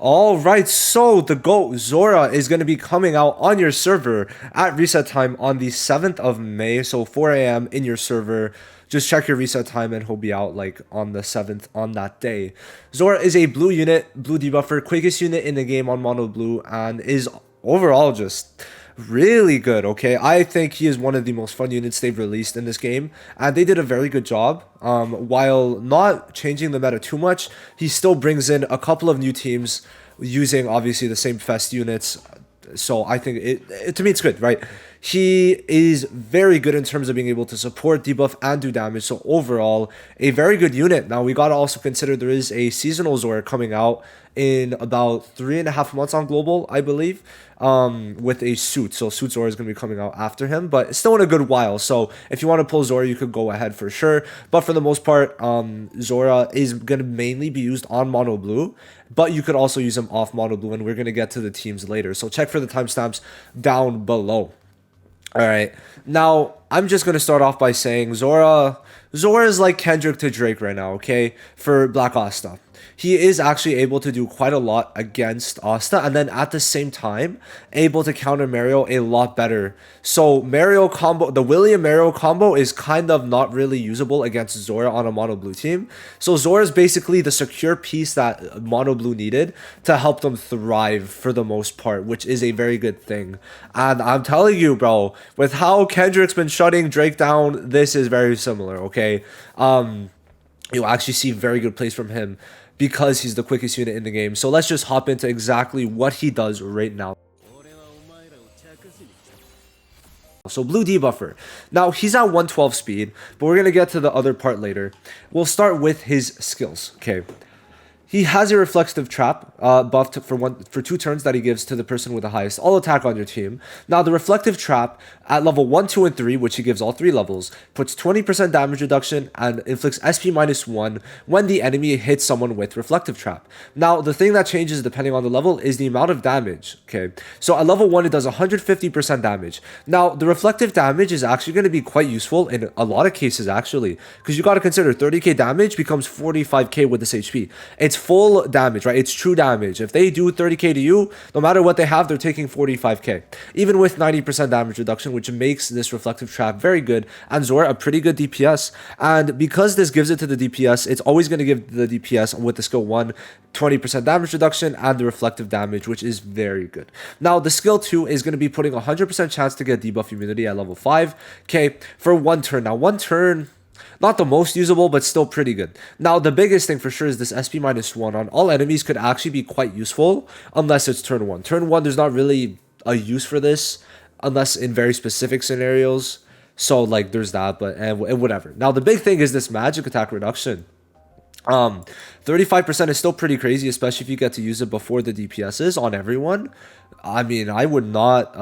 All right, so the GOAT Zora is going to be coming out on your server at reset time on the 7th of May, so 4 a.m. in your server. Just check your reset time and he'll be out like on the 7th on that day. Zora is a blue unit, blue debuffer, quickest unit in the game on mono blue, and is overall just really good. Okay, I think he is one of the most fun units they've released in this game, and they did a very good job. While not changing the meta too much, he still brings in a couple of new teams using obviously the same fest units. So I think to me it's good, right? He is very good in terms of being able to support, debuff, and do damage. So overall, a very good unit. Now we gotta also consider there is a seasonal Zora coming out in about 3.5 months on global, I believe, with a suit. So suit Zora is gonna be coming out after him, but still in a good while. So if you want to pull Zora, you could go ahead for sure. But for the most part, Zora is gonna mainly be used on mono blue, but you could also use him off mono blue, and we're gonna get to the teams later. So check for the timestamps down below. All right, now I'm just gonna start off by saying Zora is like Kendrick to Drake right now, okay? For Black Asta, he is actually able to do quite a lot against Asta, and then at the same time able to counter Mario a lot better. So Mario combo, the William Mario combo is kind of not really usable against Zora on a mono blue team. So Zora is basically the secure piece that mono blue needed to help them thrive for the most part, which is a very good thing. And I'm telling you, bro, with how Kendrick's been shutting Drake down, this is very similar, okay? You'll actually see very good plays from him because he's the quickest unit in the game. So let's just hop into exactly what he does right now. So blue debuffer. Now he's at 112 speed, but we're going to get to the other part later. We'll start with his skills, okay? He has a reflective trap buffed for 2 turns that he gives to the person with the highest all attack on your team. Now the reflective trap at level 1, 2, and 3, which he gives all 3 levels, puts 20% damage reduction and inflicts SP -1 when the enemy hits someone with reflective trap. Now the thing that changes depending on the level is the amount of damage, okay? So at level 1 it does 150% damage. Now the reflective damage is actually going to be quite useful in a lot of cases actually, because you got to consider 30k damage becomes 45k with this HP. It's full damage, right? It's true damage. If they do 30k to you, no matter what they have, they're taking 45k, even with 90% damage reduction, which makes this reflective trap very good, and Zora a pretty good DPS. And because this gives it to the DPS, it's always going to give the DPS with the skill 1 20% damage reduction and the reflective damage, which is very good. Now the skill 2 is going to be putting 100% chance to get debuff immunity at level 5, okay, for 1 turn. Now 1 turn, not the most usable, but still pretty good. Now, the biggest thing for sure is this SP -1 on all enemies could actually be quite useful unless it's turn 1. Turn 1, there's not really a use for this unless in very specific scenarios. So, like, there's that, but and whatever. Now, the big thing is this magic attack reduction. 35% is still pretty crazy, especially if you get to use it before the DPSs on everyone. I mean, I would not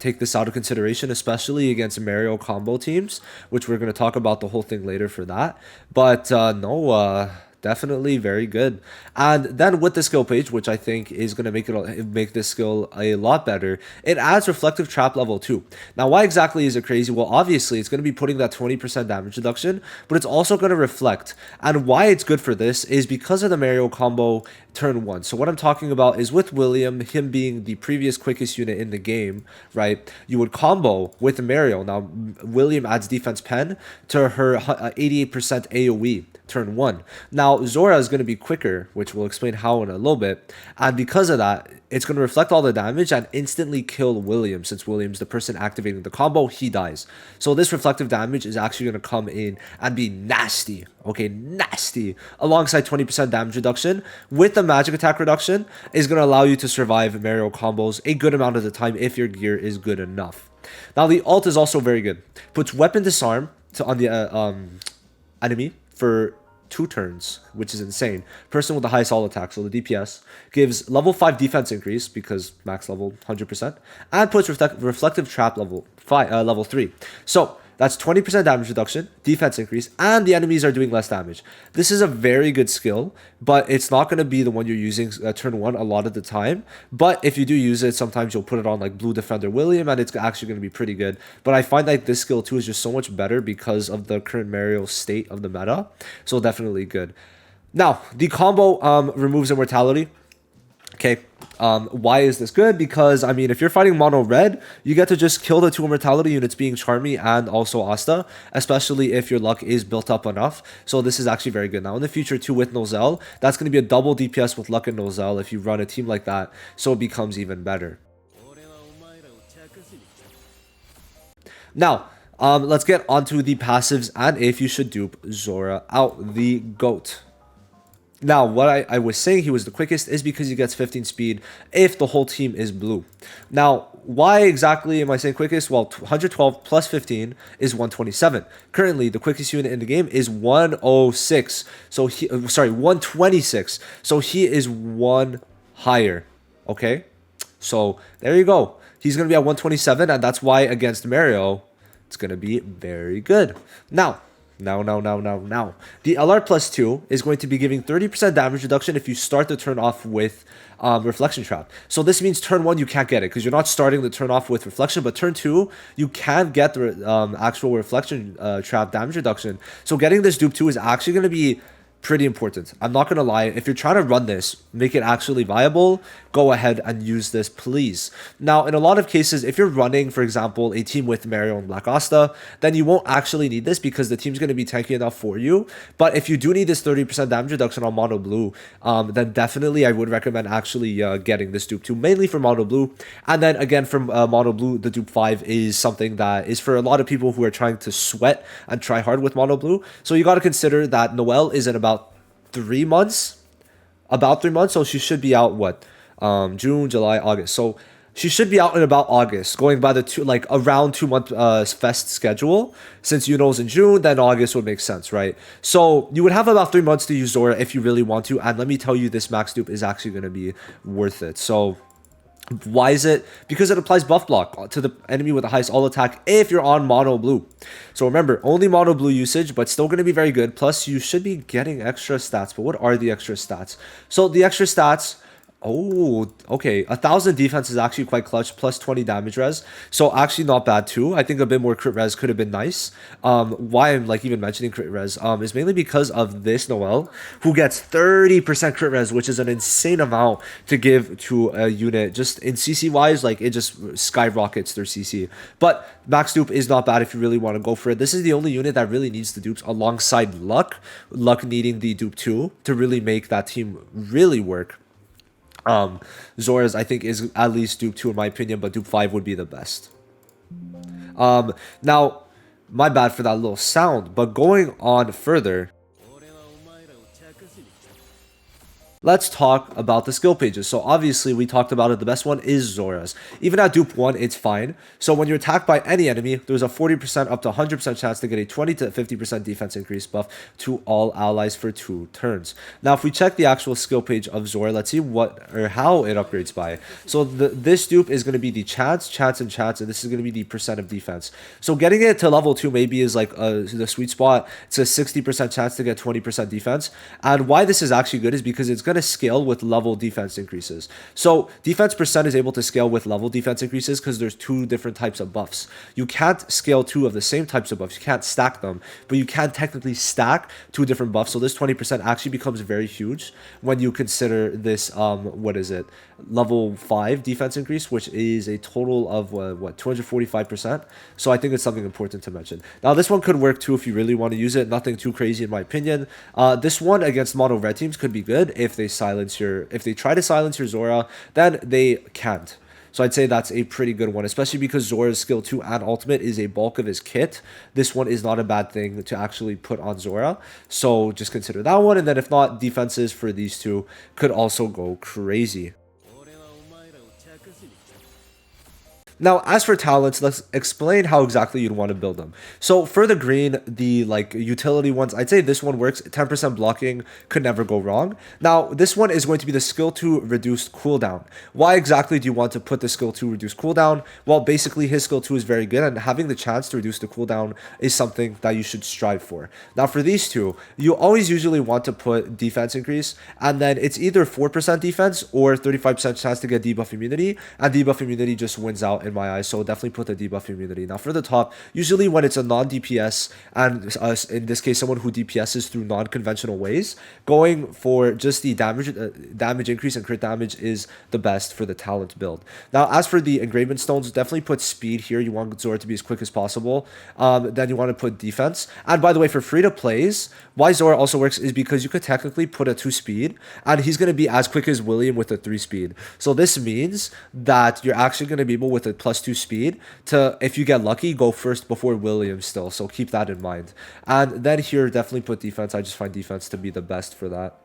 take this out of consideration, especially against Mario combo teams, which we're going to talk about the whole thing later for that. But no, definitely very good. And then with the skill page, which I think is going to make this skill a lot better, it adds reflective trap level 2. Now why exactly is it crazy? Well, obviously it's going to be putting that 20% damage reduction, but it's also going to reflect. And why it's good for this is because of the Mario combo turn 1. So what I'm talking about is with William, him being the previous quickest unit in the game, right? You would combo with Mario. Now William adds defense pen to her 88% AoE turn 1. Now Zora is going to be quicker, which we'll explain how in a little bit, and because of that, it's going to reflect all the damage and instantly kill William. Since William's the person activating the combo, he dies. So this reflective damage is actually going to come in and be nasty, okay, nasty, alongside 20% damage reduction with the magic attack reduction is going to allow you to survive Mario combos a good amount of the time if your gear is good enough. Now the ult is also very good. Puts weapon disarm on the enemy for 2 turns, which is insane. Person with the highest all attack, so the DPS, gives level 5 defense increase because max level 100%, and puts reflective trap level 3. So that's 20% damage reduction, defense increase, and the enemies are doing less damage. This is a very good skill, but it's not going to be the one you're using turn 1 a lot of the time. But if you do use it, sometimes you'll put it on like Blue Defender William, and it's actually going to be pretty good. But I find like this skill 2 is just so much better because of the current Mario state of the meta. So definitely good. Now, the combo removes immortality. Okay, Okay, why is this good? Because, I mean, if you're fighting mono red, you get to just kill the 2 immortality units being Charmy and also Asta, especially if your luck is built up enough. So this is actually very good. Now, in the future, too, with Nozel, that's going to be a double DPS with luck and Nozel if you run a team like that, so it becomes even better. Now, let's get onto the passives and if you should dupe Zora out, the GOAT. Now, what I was saying he was the quickest is because he gets 15 speed if the whole team is blue. Now, why exactly am I saying quickest? Well, 112 plus 15 is 127. Currently, the quickest unit in the game is 106. So he, sorry, 126. So he is one higher. Okay? So there you go. He's going to be at 127, and that's why against Mario, it's going to be very good. Now, the LR plus 2 is going to be giving 30% damage reduction if you start the turn off with Reflection Trap. So this means turn 1 you can't get it because you're not starting the turn off with Reflection, but turn 2 you can get the actual Reflection Trap damage reduction. So getting this dupe 2 is actually going to be pretty important. I'm not going to lie. If you're trying to run this, make it actually viable, go ahead and use this, please. Now, in a lot of cases, if you're running, for example, a team with Mario and Black Asta, then you won't actually need this because the team's going to be tanky enough for you. But if you do need this 30% damage reduction on Mono Blue, then definitely I would recommend actually getting this dupe 2, mainly for Mono Blue. And then again, from Mono Blue, the dupe 5 is something that is for a lot of people who are trying to sweat and try hard with Mono Blue. So you got to consider that Noelle is in about 3 months, so she should be out June, July, August. So she should be out in about August, going by the around 2 month fest schedule. Since Yuno's in June, then August would make sense, right? So you would have about 3 months to use Zora if you really want to, and let me tell you, this max dupe is actually going to be worth it. So why is it? Because it applies buff block to the enemy with the highest all attack if you're on mono blue. So remember, only mono blue usage, but still going to be very good. Plus, you should be getting extra stats. But what are the extra stats? So the extra stats... Oh, okay. 1,000 defense is actually quite clutch, plus 20 damage res. So actually not bad too. I think a bit more crit res could have been nice. Why I'm even mentioning crit res is mainly because of this Noelle, who gets 30% crit res, which is an insane amount to give to a unit. Just in CC wise, it just skyrockets their CC. But max dupe is not bad if you really want to go for it. This is the only unit that really needs the dupes alongside luck. Luck needing the dupe 2 to really make that team really work. Zora's, I think, is at least dupe 2 in my opinion, but dupe 5 would be the best. Now, my bad for that little sound, but going on further, let's talk about the skill pages. So obviously we talked about it. The best one is Zora's. Even at dupe 1, it's fine. So when you're attacked by any enemy, there's a 40% up to 100% chance to get a 20 to 50% defense increase buff to all allies for 2 turns. Now, if we check the actual skill page of Zora, let's see how it upgrades by. So this dupe is going to be the chance, and this is going to be the percent of defense. So getting it to level 2 maybe is the sweet spot. It's a 60% chance to get 20% defense. And why this is actually good is because it's going to scale with level defense increases. So defense percent is able to scale with level defense increases because there's 2 different types of buffs. You can't scale 2 of the same types of buffs. You can't stack them, but you can technically stack 2 different buffs. So this 20% actually becomes very huge when you consider this level 5 defense increase, which is a total of 245%. So I think it's something important to mention. Now this one could work too if you really want to use it. Nothing too crazy in my opinion. This one against mono red teams could be good if they try to silence your Zora, then they can't. So I'd say that's a pretty good one, especially because Zora's skill 2 and ultimate is a bulk of his kit. This one is not a bad thing to actually put on Zora. So just consider that one. And then if not, defenses for these 2 could also go crazy. Now, as for talents, let's explain how exactly you'd want to build them. So for the green, the utility ones, I'd say this one works. 10% blocking could never go wrong. Now, this one is going to be the skill 2 reduced cooldown. Why exactly do you want to put the skill 2 reduced cooldown? Well, basically his skill 2 is very good, and having the chance to reduce the cooldown is something that you should strive for. Now, for these 2, you always usually want to put defense increase, and then it's either 4% defense or 35% chance to get debuff immunity, and debuff immunity just wins out in my eyes, so definitely put the debuff immunity. Now for the top, usually when it's a non-DPS, and in this case someone who DPSs through non-conventional ways, going for just the damage increase and crit damage is the best for the talent build. Now as for the engravement stones, definitely put speed here. You want Zora to be as quick as possible. Then you want to put defense. And by the way, for free to plays, why Zora also works is because you could technically put a 2 speed and he's going to be as quick as William with a 3 speed. So this means that you're actually going to be able with a +2 speed to, if you get lucky, go first before William still. So keep that in mind. And then here, definitely put defense. I just find defense to be the best for that.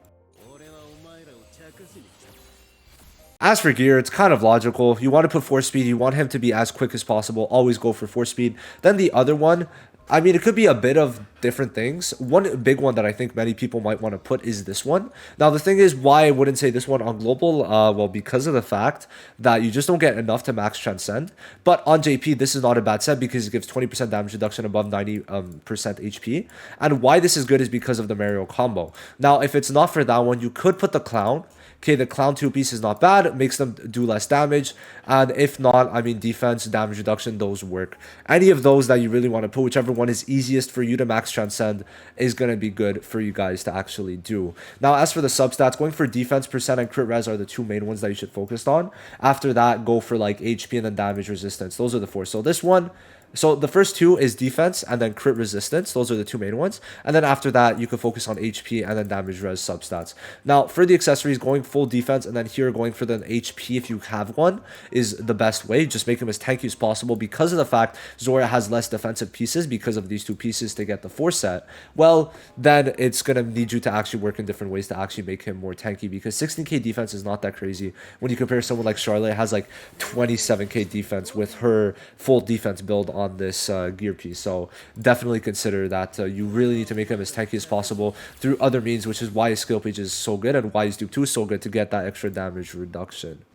As for gear, it's kind of logical. You want to put 4 speed. You want him to be as quick as possible. Always go for 4 speed. Then the other one, I mean, it could be a bit of different things. One big one that I think many people might want to put is this one. Now, the thing is, why I wouldn't say this one on global? Well, because of the fact that you just don't get enough to max transcend. But on JP, this is not a bad set because it gives 20% damage reduction above 90% HP. And why this is good is because of the Mario combo. Now, if it's not for that one, you could put the clown. Okay, the clown 2-piece is not bad. It makes them do less damage. And if not, I mean, defense, damage reduction, those work. Any of those that you really want to put, whichever one is easiest for you to max transcend, is going to be good for you guys to actually do. Now, as for the substats, going for defense percent and crit res are the 2 main ones that you should focus on. After that, go for like HP and then damage resistance. Those are the 4. So this one... So the first 2 is defense and then crit resistance. Those are the 2 main ones. And then after that, you can focus on HP and then damage res substats. Now, for the accessories, going full defense and then here going for the HP if you have one is the best way. Just make him as tanky as possible because of the fact Zora has less defensive pieces because of these 2 pieces to get the 4 set. Well, then it's going to need you to actually work in different ways to actually make him more tanky because 16k defense is not that crazy. When you compare someone like Charlotte has like 27k defense with her full defense build on this gear piece. So definitely consider that you really need to make him as tanky as possible through other means, which is why his skill page is so good and why his Dupe 2 is so good to get that extra damage reduction.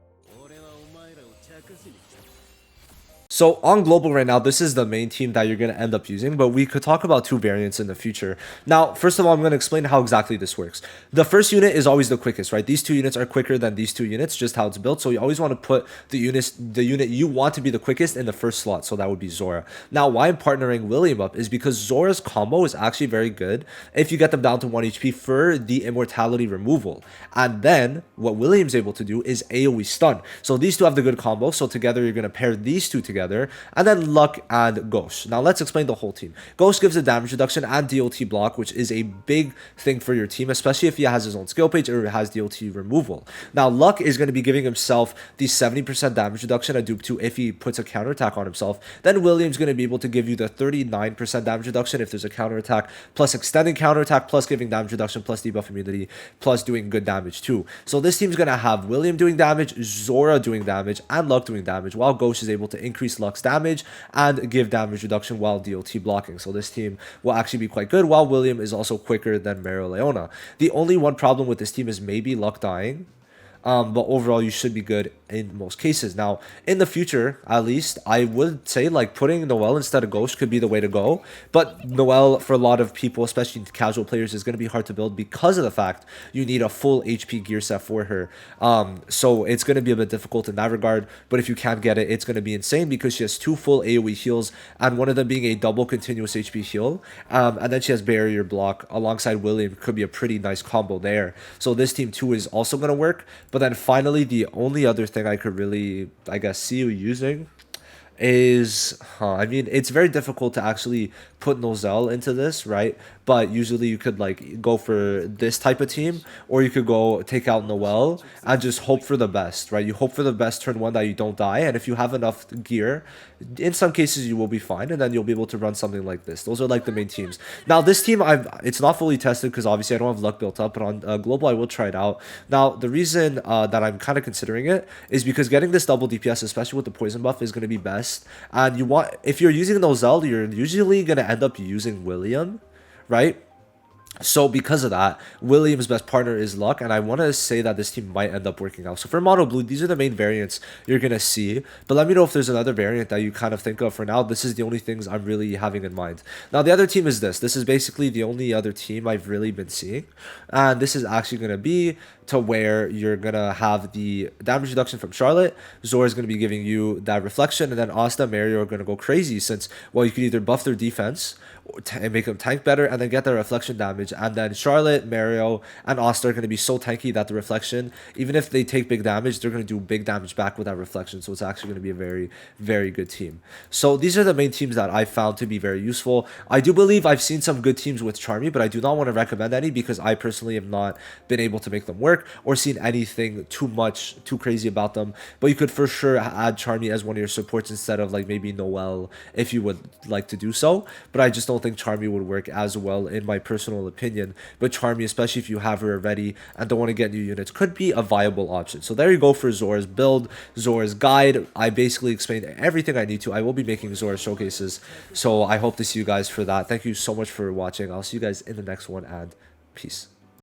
So on global right now, this is the main team that you're going to end up using, but we could talk about 2 variants in the future. Now, first of all, I'm going to explain how exactly this works. The first unit is always the quickest, right? These 2 units are quicker than these 2 units, just how it's built. So you always want to put the unit you want to be the quickest in the first slot. So that would be Zora. Now, why I'm partnering William up is because Zora's combo is actually very good if you get them down to 1 HP for the immortality removal. And then what William's able to do is AoE stun. So these 2 have the good combo. So together, you're going to pair these 2 together. And then Luck and Ghost. Now let's explain the whole team. Ghost gives a damage reduction and DOT block, which is a big thing for your team, especially if he has his own skill page or has DOT removal. Now Luck is going to be giving himself the 70% damage reduction at Dupe 2 if he puts a counterattack on himself. Then William's going to be able to give you the 39% damage reduction if there's a counterattack, plus extending counterattack, plus giving damage reduction, plus debuff immunity, plus doing good damage too. So this team's going to have William doing damage, Zora doing damage, and Luck doing damage, while Ghost is able to increase Luck's damage and give damage reduction while DOT blocking. So this team will actually be quite good, while William is also quicker than Mario Leona. The only one problem with this team is maybe Luck dying. But overall, you should be good in most cases. Now, in the future, at least, I would say like putting Noelle instead of Ghost could be the way to go. But Noelle, for a lot of people, especially casual players, is going to be hard to build because of the fact you need a full HP gear set for her. So it's going to be a bit difficult in that regard. But if you can get it, it's going to be insane because she has 2 full AoE heals and one of them being a double continuous HP heal. And then she has barrier block alongside William. Could be a pretty nice combo there. So this team too is also going to work. But then finally, the only other thing I could really, I guess, see you using is, I mean, it's very difficult to actually put Noelle into this, right? But usually you could like go for this type of team, or you could go take out Noelle and just hope for the best, right? You hope for the best turn 1 that you don't die, and if you have enough gear, in some cases you will be fine, and then you'll be able to run something like this. Those are like the main teams. Now this team, it's not fully tested because obviously I don't have luck built up, but on global I will try it out. Now the reason that I'm kind of considering it is because getting this double DPS, especially with the poison buff, is going to be best. And you want, if you're using Noelle, you're usually going to end up using William, right? So because of that, William's best partner is Luck, and I want to say that this team might end up working out. So for Mono Blue, these are the main variants you're gonna see. But let me know if there's another variant that you kind of think of. For now, this is the only things I'm really having in mind. Now the other team is this. This is basically the only other team I've really been seeing, and this is actually gonna be to where you're gonna have the damage reduction from Charlotte. Zora is gonna be giving you that reflection, and then Asta and Mario are gonna go crazy since well you can either buff their defense and make them tank better, and then get the reflection damage. And then Charlotte, Mario, and Asta are going to be so tanky that the reflection, even if they take big damage, they're going to do big damage back with that reflection. So it's actually going to be a very, very good team. So these are the main teams that I found to be very useful. I do believe I've seen some good teams with Charmy, but I do not want to recommend any because I personally have not been able to make them work or seen anything too crazy about them. But you could for sure add Charmy as one of your supports instead of like maybe Noel if you would like to do so. But I just don't think Charmy would work as well in my personal opinion. But Charmy, especially if you have her already and don't want to get new units, could be a viable option. So there you go for Zora's build, Zora's guide. I basically explained everything I need to. I will be making Zora showcases, so I hope to see you guys for that. Thank you so much for watching. I'll see you guys in the next one, and peace.